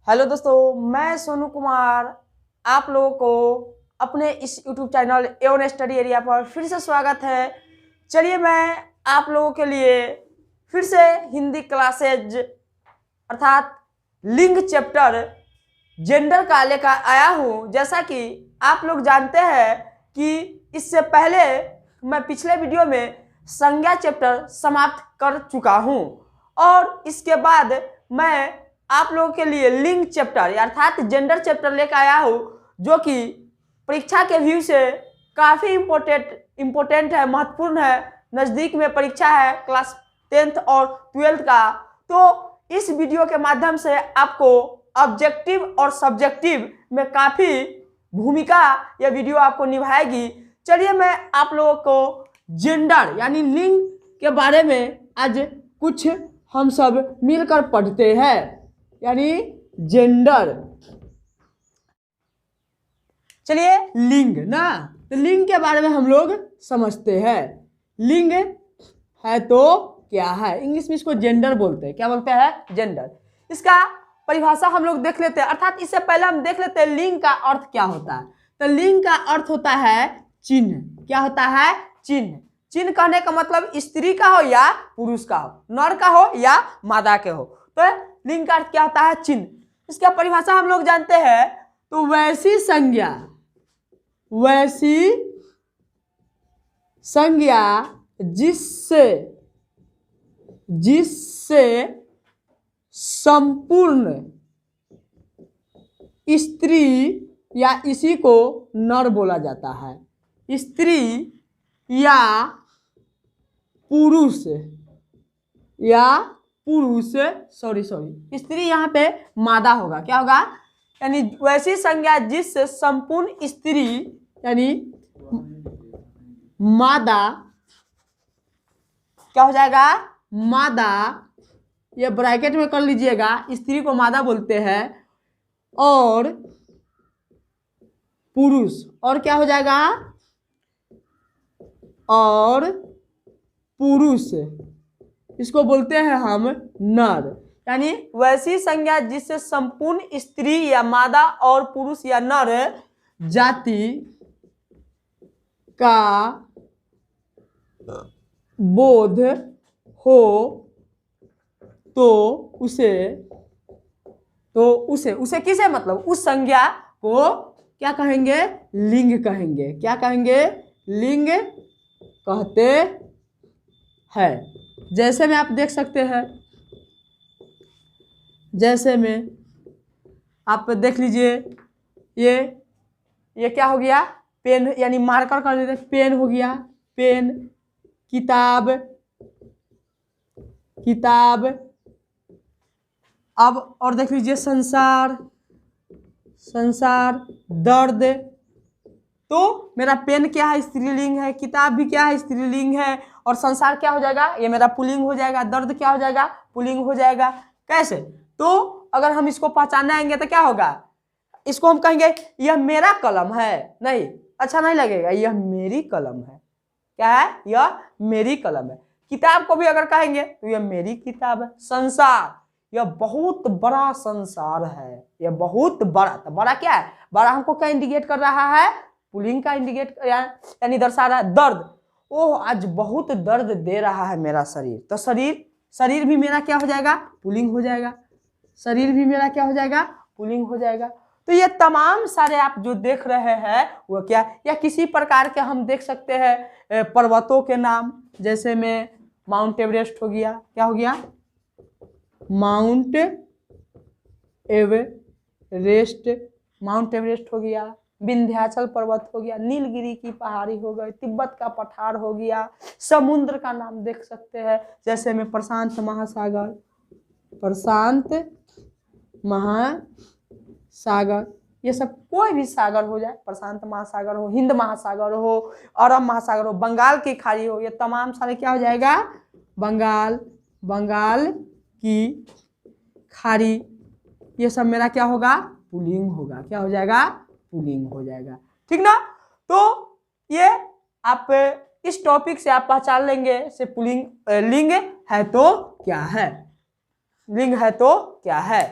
Hello दोस्तों, मैं सोनू कुमार आप लोगों को अपने इस YouTube channel A1 study area पर फिर से स्वागत है। चलिए मैं आप लोगों के लिए फिर से हिंदी क्लासेज अर्थात लिंग चैप्टर जेंडर का लेकर आया हूँ। जैसा कि आप लोग जानते हैं कि इससे पहले मैं पिछले वीडियो में संज्ञा चैप्टर समाप्त कर चुका हूँ और इसके बाद मैं आप लोगों के लिए लिंग चैप्टर अर्थात जेंडर चैप्टर लेकर आया हूँ, जो कि परीक्षा के व्यू से काफ़ी इम्पोर्टेंट है, महत्वपूर्ण है। नज़दीक में परीक्षा है क्लास 10th और 12th का, तो इस वीडियो के माध्यम से आपको ऑब्जेक्टिव और सब्जेक्टिव में काफ़ी भूमिका यह वीडियो आपको निभाएगी। चलिए मैं आप लोगों को जेंडर यानी लिंग के बारे में आज कुछ हम सब मिलकर पढ़ते हैं, यानी जेंडर। चलिए लिंग ना, तो लिंग के बारे में हम लोग समझते हैं। लिंग है तो क्या है, इंग्लिश में इसको जेंडर बोलते हैं। क्या बोलते हैं? जेंडर। इसका परिभाषा हम लोग देख लेते हैं, अर्थात इससे पहले हम देख लेते हैं लिंग का अर्थ क्या होता है। तो लिंग का अर्थ होता है चिन्ह। क्या होता है? चिन्ह। चिन्ह कहने का मतलब स्त्री का हो या पुरुष का हो, नर का हो या मादा के हो। तो लिंग का अर्थ क्या होता है? चिन्ह। इसका परिभाषा हम लोग जानते हैं, तो वैसी संज्ञा जिससे संपूर्ण स्त्री या इसी को नर बोला जाता है। स्त्री या पुरुष स्त्री यहाँ पे मादा होगा। क्या होगा? यानी वैसी संज्ञा जिससे संपूर्ण स्त्री यानी मादा, क्या हो जाएगा? मादा। ये ब्रैकेट में कर लीजिएगा, स्त्री को मादा बोलते हैं, और पुरुष, और क्या हो जाएगा? और पुरुष, इसको बोलते हैं हम नर। यानी वैसी संज्ञा जिससे संपूर्ण स्त्री या मादा और पुरुष या नर जाति का बोध हो तो उसे किसे मतलब उस संज्ञा को क्या कहेंगे? लिंग कहेंगे। क्या कहेंगे? लिंग कहते हैं। जैसे में आप देख सकते हैं, जैसे में आप देख लीजिए, ये क्या हो गया? पेन यानी मार्कर कर देते, पेन हो गया। पेन, किताब। अब और देख लीजिए संसार, दर्द। तो मेरा पेन क्या है? स्त्रीलिंग है। किताब भी क्या है? स्त्रीलिंग है। और संसार क्या हो जाएगा? ये मेरा पुल्लिंग हो जाएगा। दर्द क्या हो जाएगा? पुल्लिंग हो जाएगा। कैसे? तो अगर हम इसको पहचानने आएंगे तो क्या होगा? इसको हम कहेंगे यह मेरा कलम है। नहीं, अच्छा नहीं लगेगा। यह मेरी कलम है। क्या है? यह मेरी कलम है। किताब को भी अगर कहेंगे तो यह मेरी किताब है। संसार, यह बहुत बड़ा संसार है। यह बहुत बड़ा, तो बड़ा क्या है? बड़ा हमको क्या इंडिकेट कर रहा है? पुल्लिंग का इंडिकेट यानी दर्शा रहा है। दर्द, ओह आज बहुत दर्द दे रहा है मेरा शरीर। तो शरीर भी मेरा क्या हो जाएगा? पुल्लिंग हो जाएगा। शरीर भी मेरा क्या हो जाएगा? पुल्लिंग हो जाएगा। तो ये तमाम सारे आप जो देख रहे हैं वो क्या, या किसी प्रकार के हम देख सकते हैं पर्वतों के नाम, जैसे में माउंट एवरेस्ट हो गया। क्या हो गया? माउंट एवरेस्ट हो गया। विंध्याचल पर्वत हो गया। नीलगिरी की पहाड़ी हो गई। तिब्बत का पठार हो गया। समुद्र का नाम देख सकते हैं, जैसे में प्रशांत महासागर। ये सब कोई भी सागर हो जाए, प्रशांत महासागर हो, हिंद महासागर हो, अरब महासागर हो, बंगाल की खाड़ी हो, ये तमाम सारे क्या हो जाएगा? बंगाल की खाड़ी। ये सब मेरा क्या होगा? पुल्लिंग होगा। क्या हो जाएगा? पुल्लिंग हो जाएगा। ठीक ना? तो ये आप इस टॉपिक से आप पहचान लेंगे से पुल्लिंग, लिंग है तो क्या है, लिंग है तो क्या है।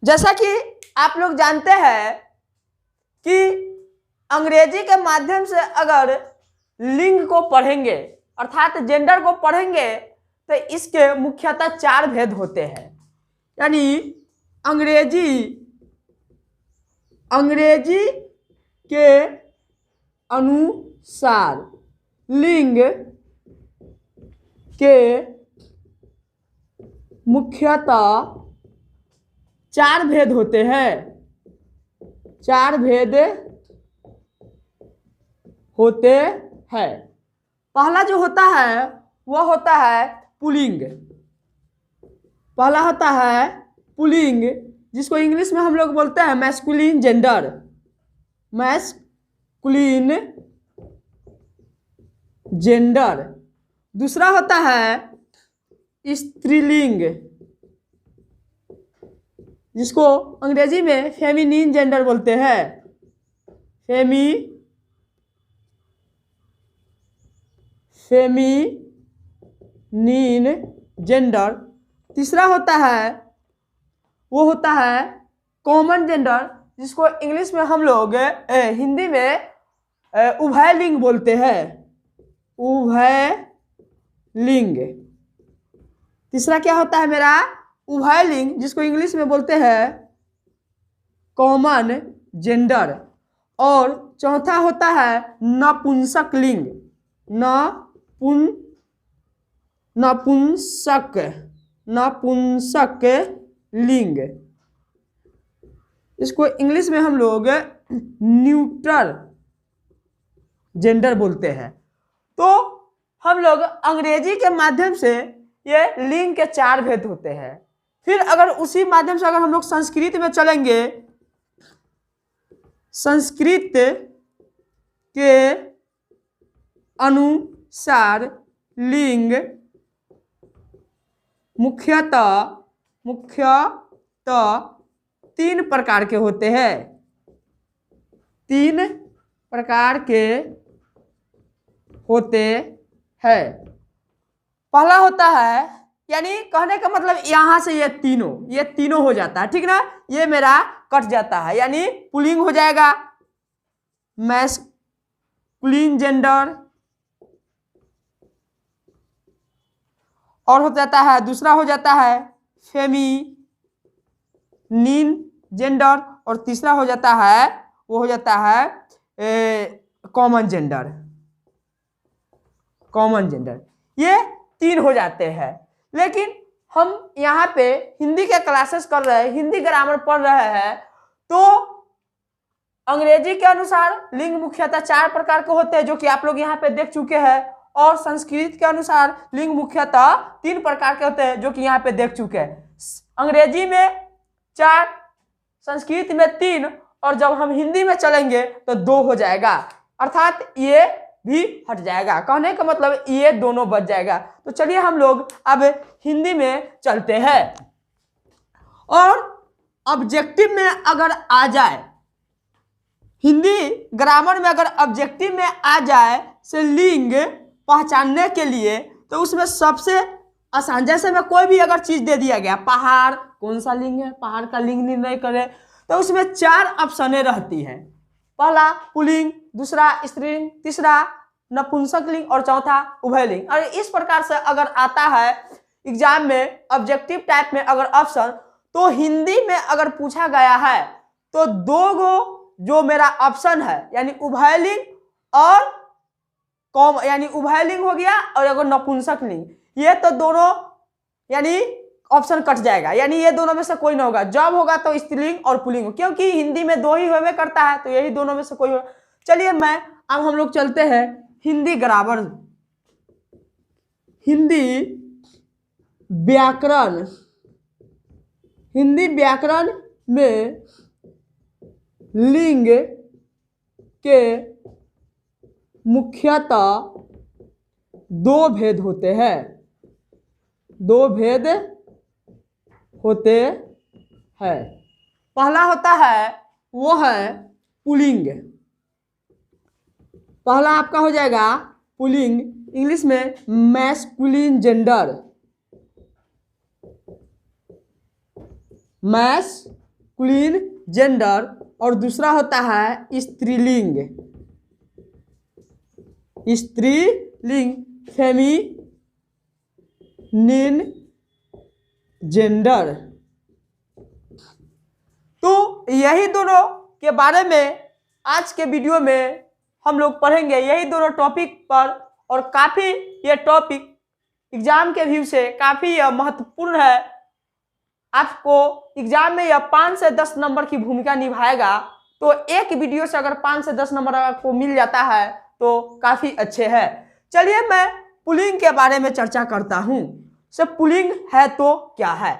जैसा कि आप लोग जानते हैं कि अंग्रेजी के माध्यम से अगर लिंग को पढ़ेंगे अर्थात जेंडर को पढ़ेंगे तो इसके मुख्यतः 4 भेद होते हैं। यानी अंग्रेजी के अनुसार लिंग के मुख्यतः 4 भेद होते हैं। 4 भेद होते हैं। पहला जो होता है वह होता है पुल्लिंग। पहला होता है पुल्लिंग, जिसको इंग्लिश में हम लोग बोलते हैं मैस्कुलिन जेंडर, मैस्कुलिन जेंडर। दूसरा होता है स्त्रीलिंग, जिसको अंग्रेजी में फेमिनिन जेंडर बोलते हैं, फेमिनिन जेंडर। तीसरा होता है वो होता है कॉमन जेंडर, जिसको इंग्लिश में हम लोग हिंदी में उभयलिंग बोलते हैं, उभयलिंग। तीसरा क्या होता है मेरा उभयलिंग, जिसको इंग्लिश में बोलते हैं कॉमन जेंडर। और चौथा होता है नपुंसक लिंग, नपुंसक लिंग। इसको इंग्लिश में हम लोग न्यूट्रल जेंडर बोलते हैं। तो हम लोग अंग्रेजी के माध्यम से ये लिंग के 4 भेद होते हैं। फिर अगर उसी माध्यम से अगर हम लोग संस्कृत में चलेंगे, संस्कृत के अनुसार लिंग मुख्यतः 3 प्रकार के होते हैं। 3 प्रकार के होते हैं। पहला होता है, यानी कहने का मतलब यहां से ये तीनों हो जाता है, ठीक ना। ये मेरा कट जाता है, यानी पुल्लिंग हो जाएगा, मैस्कुलिन जेंडर, और हो जाता है दूसरा हो जाता है फेमिनिन जेंडर, और तीसरा हो जाता है वो हो जाता है कॉमन जेंडर। ये 3 हो जाते हैं। लेकिन हम यहाँ पे हिंदी के क्लासेस कर रहे हैं, हिंदी ग्रामर पढ़ रहे हैं, तो अंग्रेजी के अनुसार लिंग मुख्यतः 4 प्रकार के होते हैं, जो कि आप लोग यहाँ पे देख चुके हैं। और संस्कृत के अनुसार लिंग मुख्यतः 3 प्रकार के होते हैं, जो कि यहाँ पे देख चुके हैं। अंग्रेजी में 4, संस्कृत में 3, और जब हम हिंदी में चलेंगे तो 2 हो जाएगा, अर्थात ये भी हट जाएगा। कहने का मतलब ये दोनों बच जाएगा। तो चलिए हम लोग अब हिंदी में चलते हैं। और ऑब्जेक्टिव में अगर आ जाए, हिंदी ग्रामर में अगर ऑब्जेक्टिव में आ जाए से लिंग पहचानने के लिए, तो उसमें सबसे आसान, जैसे में कोई भी अगर चीज दे दिया गया, पहाड़ कौन सा लिंग है, पहाड़ का लिंग निर्णय करें, तो उसमें 4 ऑप्शनें रहती हैं। पहला पुल्लिंग, दूसरा स्त्रीलिंग, तीसरा नपुंसक लिंग, और चौथा उभयलिंग। और इस प्रकार से अगर आता है एग्जाम में ऑब्जेक्टिव टाइप में अगर ऑप्शन, तो हिंदी में अगर पूछा गया है तो 2 गो जो मेरा ऑप्शन है, यानी उभयलिंग और यानी उभयलिंग हो गया, और अगर नपुंसक लिंग, ये तो दोनों यानी ऑप्शन कट जाएगा, यानी ये दोनों में से कोई ना होगा। जब होगा तो स्त्रीलिंग और पुल्लिंग, क्योंकि हिंदी में 2 ही होवे करता है, तो यही दोनों में से कोई होगा। चलिए अब हम लोग चलते हैं हिंदी ग्रामर, हिंदी व्याकरण। हिंदी व्याकरण में लिंग के मुख्यतः 2 भेद होते हैं। 2 भेद होते हैं। पहला होता है वो है पुल्लिंग। पहला आपका हो जाएगा पुल्लिंग, इंग्लिश में मैस्कुलिन जेंडर, मास्कुलिन जेंडर और दूसरा होता है स्त्रीलिंग। स्त्रीलिंग फेमिनिन जेंडर। तो यही दोनों के बारे में आज के वीडियो में हम लोग पढ़ेंगे, यही दोनों टॉपिक पर। और काफ़ी ये टॉपिक एग्जाम के व्यू से काफ़ी यह महत्वपूर्ण है। आपको एग्जाम में यह 5 से 10 नंबर की भूमिका निभाएगा। तो एक वीडियो से अगर 5 से 10 नंबर आपको मिल जाता है तो काफ़ी अच्छे है। चलिए मैं पुलिंग के बारे में चर्चा करता हूँ। सब पुलिंग है तो क्या है?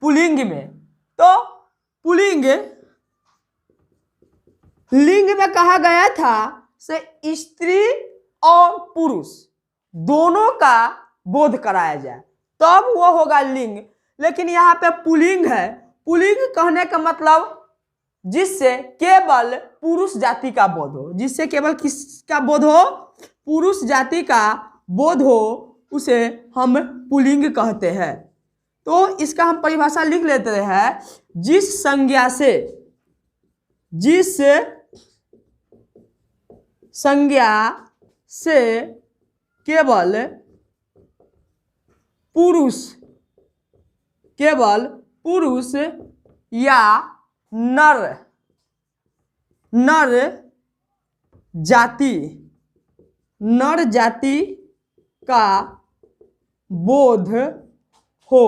पुलिंग में तो पुलिंग लिंग में कहा गया था से स्त्री और पुरुष दोनों का बोध कराया जाए तब वो होगा लिंग। लेकिन यहाँ पे पुलिंग है। पुलिंग कहने का मतलब जिससे केवल पुरुष जाति का बोध हो, जिससे केवल किसका बोध हो? पुरुष जाति का बोध हो, उसे हम पुलिंग कहते हैं। तो इसका हम परिभाषा लिख लेते हैं। जिस संज्ञा से केवल पुरुष या नर जाति का बोध हो,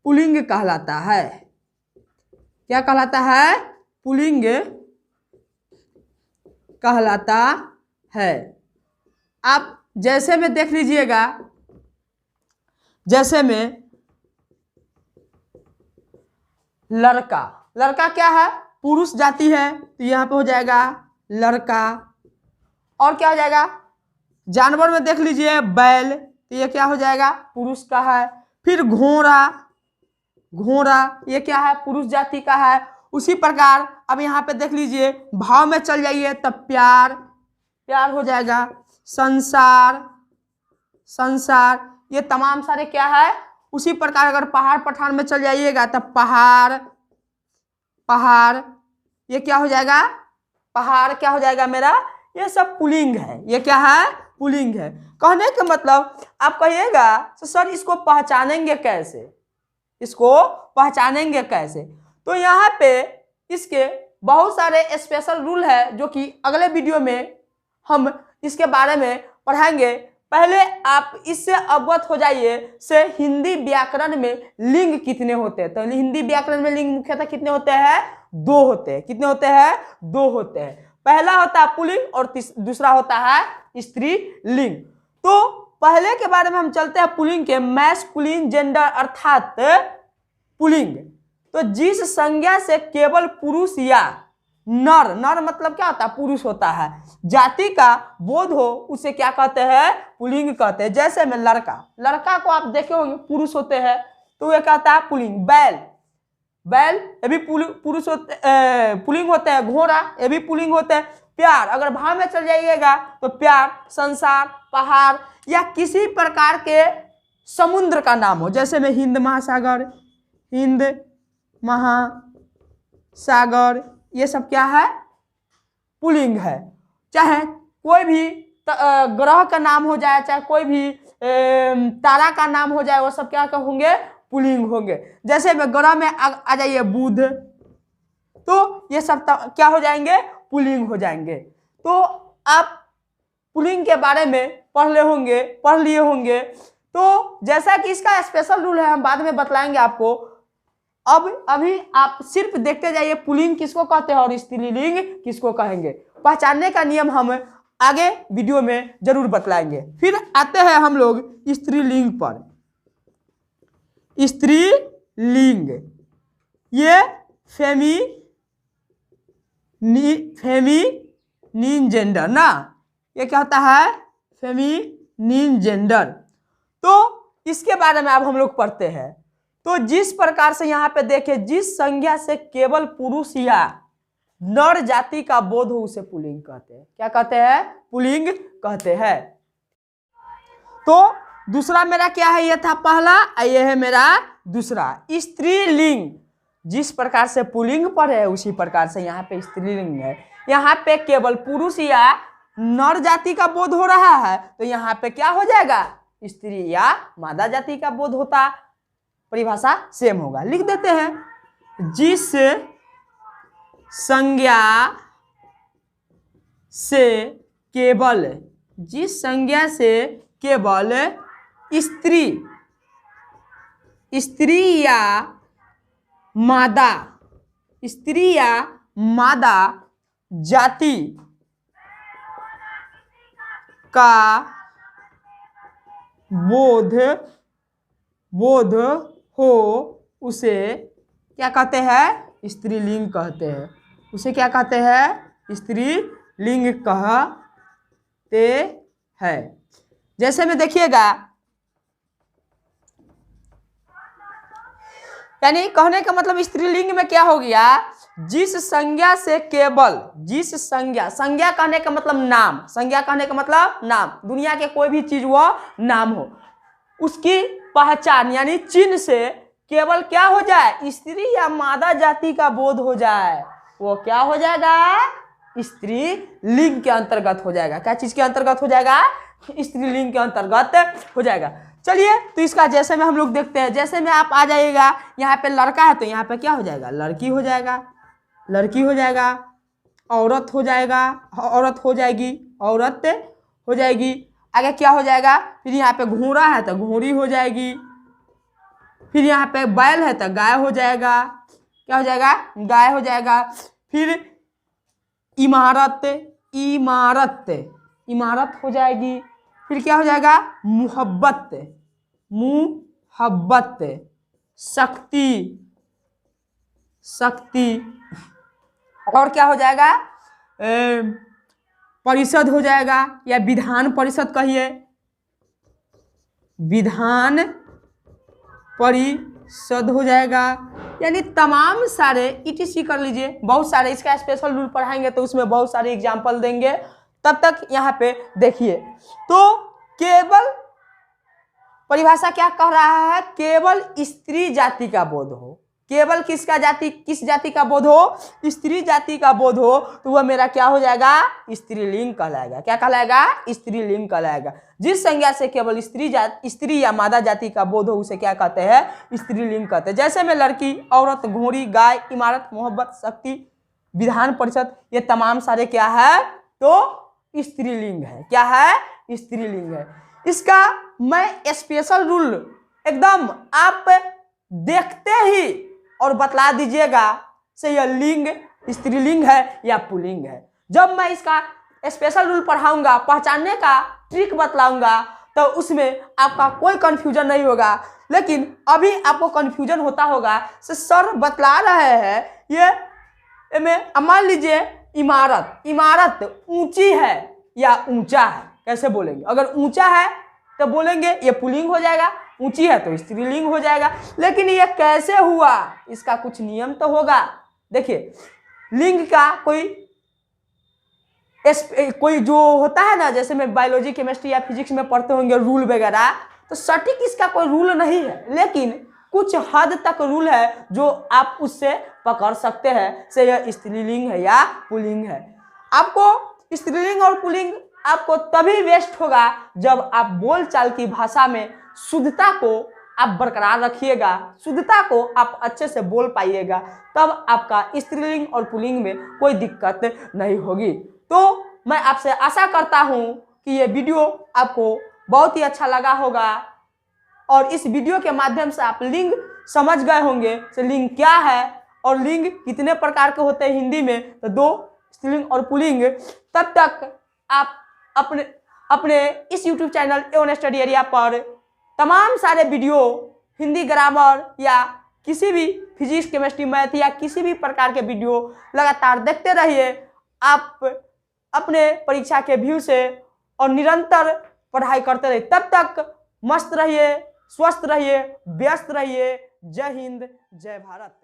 पुलिंग कहलाता है। क्या कहलाता है? पुलिंग कहलाता है। आप जैसे में देख लीजिएगा, जैसे में लड़का क्या है? पुरुष जाति है, तो यहाँ पे हो जाएगा लड़का। और क्या हो जाएगा? जानवर में देख लीजिए बैल, तो ये क्या हो जाएगा? पुरुष का है। फिर घोड़ा ये क्या है? पुरुष जाति का है। उसी प्रकार अब यहाँ पे देख लीजिए, भाव में चल जाइए तब प्यार हो जाएगा। संसार ये तमाम सारे क्या है? उसी प्रकार अगर पहाड़ पठान में चल जाइएगा तब पहाड़ ये क्या हो जाएगा? पहाड़ क्या हो जाएगा मेरा? ये सब पुलिंग है। ये क्या है? पुलिंग है। कहने का मतलब आप कहिएगा तो सर इसको पहचानेंगे कैसे? तो यहाँ पे इसके बहुत सारे स्पेशल रूल है जो कि अगले वीडियो में हम इसके बारे में पढ़ाएंगे। पहले आप इससे अवगत हो जाइए से हिंदी व्याकरण में लिंग कितने होते हैं। तो हिंदी व्याकरण में लिंग मुख्यतः कितने होते हैं? 2 होते हैं। कितने होते हैं? 2 होते हैं। पहला होता है पुल्लिंग और दूसरा होता है स्त्रीलिंग। तो पहले के बारे में हम चलते हैं पुल्लिंग के, मैस्कुलिन जेंडर अर्थात पुल्लिंग। तो जिस संज्ञा से केवल पुरुष या नर मतलब क्या होता है? पुरुष होता है, जाति का बोध हो, उसे क्या कहते हैं? पुल्लिंग कहते हैं। जैसे में लड़का को आप देखे होंगे पुरुष होते हैं, तो ये कहता है पुल्लिंग। बैल ये भी पुरुष होते, पुल्लिंग होते हैं। घोड़ा ये भी पुल्लिंग होते हैं। प्यार अगर भाव में चल जाइएगा तो प्यार, संसार, पहाड़ या किसी प्रकार के समुद्र का नाम हो, जैसे में हिंद महासागर ये सब क्या है? पुल्लिंग है। चाहे कोई भी ग्रह का नाम हो जाए, चाहे कोई भी तारा का नाम हो जाए, वो सब क्या होंगे? पुल्लिंग होंगे। जैसे में ग्रह में आ जाइए बुध, तो ये सब क्या हो जाएंगे? पुल्लिंग हो जाएंगे। तो आप पुल्लिंग के बारे में पढ़ लिए होंगे। तो जैसा कि इसका स्पेशल रूल है हम बाद में बतलाएंगे आपको। अभी आप सिर्फ देखते जाइए पुल्लिंग किसको कहते हैं और स्त्रीलिंग किसको कहेंगे। पहचानने का नियम हम आगे वीडियो में जरूर बतलाएंगे। फिर आते हैं हम लोग स्त्रीलिंग पर। स्त्रीलिंग ये फेमिनिन जेंडर ना, ये क्या होता है? Feminine gender. तो इसके बारे में अब हम लोग पढ़ते हैं। तो जिस प्रकार से यहाँ पे देखे, जिस संज्ञा से केवल पुरुष या नर जाति का बोध हो उसे पुल्लिंग कहते हैं। क्या कहते हैं? पुल्लिंग कहते हैं। तो दूसरा मेरा क्या है? ये था पहला, ये है मेरा दूसरा स्त्रीलिंग। जिस प्रकार से पुल्लिंग पर है उसी प्रकार से यहाँ पे स्त्रीलिंग है। यहाँ पे केवल पुरुष या नर जाति का बोध हो रहा है, तो यहाँ पे क्या हो जाएगा, स्त्री या मादा जाति का बोध होता, परिभाषा सेम होगा। लिख देते हैं, जिस संज्ञा से केवल, जिस संज्ञा से केवल स्त्री या मादा जाति का बोध हो उसे क्या कहते हैं, स्त्रीलिंग कहते हैं। उसे क्या कहते हैं, स्त्रीलिंग कहते हैं। जैसे में देखिएगा, यानी कहने का मतलब स्त्रीलिंग में क्या हो गया, जिस संज्ञा से केवल, जिस संज्ञा कहने का मतलब नाम, संज्ञा कहने का मतलब नाम, दुनिया के कोई भी चीज वो नाम हो, उसकी पहचान यानी चिन्ह से केवल क्या हो जाए, स्त्री या मादा जाति का बोध हो जाए, वो क्या हो जाएगा, स्त्रीलिंग के अंतर्गत हो जाएगा। क्या चीज के अंतर्गत हो जाएगा, स्त्रीलिंग के अंतर्गत हो जाएगा। चलिए, तो इसका जैसे में हम लोग देखते हैं, जैसे में आप आ जाइएगा, यहाँ पे लड़का है तो यहाँ पे क्या हो जाएगा, लड़की हो जाएगा, लड़की हो जाएगा, औरत हो जाएगा, औरत हो जाएगी, औरत हो जाएगी। आगे क्या हो जाएगा, फिर यहाँ पे घोड़ा है तो घोड़ी हो जाएगी, फिर यहाँ पे बैल है तो गाय हो जाएगा, क्या हो जाएगा, गाय हो जाएगा। फिर इमारत, इमारत हो जाएगी। फिर क्या हो जाएगा, मुहब्बत, शक्ति, और क्या हो जाएगा, परिषद हो जाएगा, या विधान परिषद कहिए, विधान परिषद हो जाएगा। यानी तमाम सारे ETC कर लीजिए, बहुत सारे, इसका स्पेशल रूल पढ़ाएंगे तो उसमें बहुत सारे एग्जाम्पल देंगे। तब तक यहाँ पे देखिए, तो केवल परिभाषा क्या कह रहा है, केवल स्त्री जाति का बोध हो, केवल किस जाति का बोध हो, स्त्री जाति का बोध हो, तो वह मेरा क्या हो जाएगा, स्त्रीलिंग कहलाएगा। क्या कहलाएगा, स्त्रीलिंग कहलाएगा। जिस संज्ञा से केवल स्त्री या मादा जाति का बोध हो उसे क्या कहते हैं, स्त्रीलिंग कहते हैं। जैसे में लड़की, औरत, घोड़ी, गाय, इमारत, मोहब्बत, शक्ति, विधान परिषद, ये तमाम सारे क्या है, तो स्त्रीलिंग है। क्या है, स्त्रीलिंग है। इसका मैं स्पेशल रूल एकदम आप देखते ही और बतला दीजिएगा से यह लिंग स्त्रीलिंग है या पुल्लिंग है। जब मैं इसका स्पेशल रूल पढ़ाऊंगा, पहचानने का ट्रिक बतलाऊंगा, तो उसमें आपका कोई कंफ्यूजन नहीं होगा। लेकिन अभी आपको कंफ्यूजन होता होगा, से सर बतला रहे हैं ये में, मान लीजिए इमारत ऊंची है या ऊंचा है, कैसे बोलेंगे, अगर ऊंचा है तो बोलेंगे ये पुल्लिंग हो जाएगा, ऊंची है तो स्त्रीलिंग हो जाएगा। लेकिन ये कैसे हुआ, इसका कुछ नियम तो होगा। देखिए, लिंग का कोई जो होता है ना, जैसे में बायोलॉजी, केमिस्ट्री या फिजिक्स में पढ़ते होंगे रूल वगैरह, तो सटीक इसका कोई रूल नहीं है, लेकिन कुछ हद तक रूल है जो आप उससे पकड़ सकते हैं से यह स्त्रीलिंग है या पुल्लिंग है। आपको स्त्रीलिंग और पुल्लिंग आपको तभी वेस्ट होगा जब आप बोलचाल की भाषा में शुद्धता को आप बरकरार रखिएगा, शुद्धता को आप अच्छे से बोल पाइएगा, तब आपका स्त्रीलिंग और पुल्लिंग में कोई दिक्कत नहीं होगी। तो मैं आपसे आशा करता हूं कि ये वीडियो आपको बहुत ही अच्छा लगा होगा और इस वीडियो के माध्यम से आप लिंग समझ गए होंगे कि लिंग क्या है और लिंग कितने प्रकार के होते हैं हिंदी में, तो 2 स्त्रीलिंग और पुल्लिंग। तब तक आप अपने इस YouTube channel A1 study area पर तमाम सारे वीडियो हिंदी ग्रामर या किसी भी फिजिक्स, केमिस्ट्री, मैथ या किसी भी प्रकार के वीडियो लगातार देखते रहिए। आप अपने परीक्षा के व्यू से और निरंतर पढ़ाई करते रहिए। तब तक मस्त रहिए, स्वस्थ रहिए, व्यस्त रहिए। जय हिंद, जय भारत।